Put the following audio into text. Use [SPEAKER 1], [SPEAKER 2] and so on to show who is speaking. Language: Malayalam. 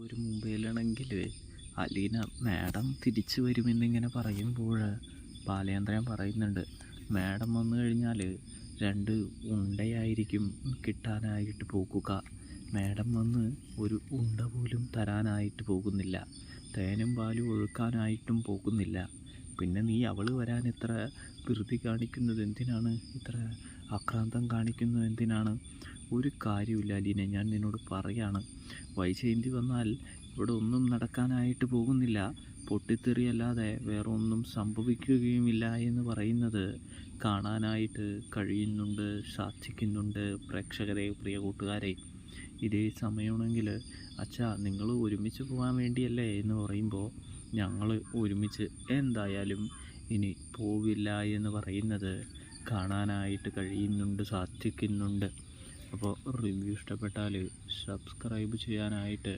[SPEAKER 1] ഒരു മുംബൈയിലാണെങ്കിൽ അലീന മാഡം തിരിച്ചു വരുമെന്നിങ്ങനെ പറയുമ്പോൾ ബാലേന്ദ്രൻ പറയുന്നുണ്ട്, മാഡം വന്നു കഴിഞ്ഞാൽ 2 ഉണ്ടയായിരിക്കും കിട്ടാനായിട്ട് പോകുക. മാഡം വന്ന് ഒരു ഉണ്ട പോലും തരാനായിട്ട് പോകുന്നില്ല, തേനും പാലും ഒഴുക്കാനായിട്ടും പോകുന്നില്ല. പിന്നെ നീ അവൾ വരാൻ ഇത്ര ധൃതി കാണിക്കുന്നത് എന്തിനാണ്? ഇത്ര ആക്രാന്തം കാണിക്കുന്നത് എന്തിനാണ്? ഒരു കാര്യമില്ല അലീന, ഞാൻ നിന്നോട് പറയാണ്, വൈജയന്തി വന്നാൽ ഇവിടെ ഒന്നും നടക്കാനായിട്ട് പോകുന്നില്ല. പൊട്ടിത്തെറിയല്ലാതെ വേറെ ഒന്നും സംഭവിക്കുകയുമില്ല എന്ന് പറയുന്നത് കാണാനായിട്ട് കഴിയുന്നുണ്ട്, സാധിക്കുന്നുണ്ട് പ്രേക്ഷകരെ, പ്രിയ കൂട്ടുകാരെ. ഇതേ സമയമാണെങ്കിൽ അച്ഛാ നിങ്ങൾ ഒരുമിച്ച് പോകാൻ വേണ്ടിയല്ലേ എന്ന് പറയുമ്പോൾ ഞങ്ങൾ ഒരുമിച്ച് എന്തായാലും ഇനി പോവില്ല എന്ന് പറയുന്നത് കാണാനായിട്ട് കഴിയുന്നുണ്ട്, സാധിക്കുന്നുണ്ട്. അപ്പോൾ റിവ്യൂ ഇഷ്ടപ്പെട്ടാൽ സബ്സ്ക്രൈബ് ചെയ്യാനായിട്ട്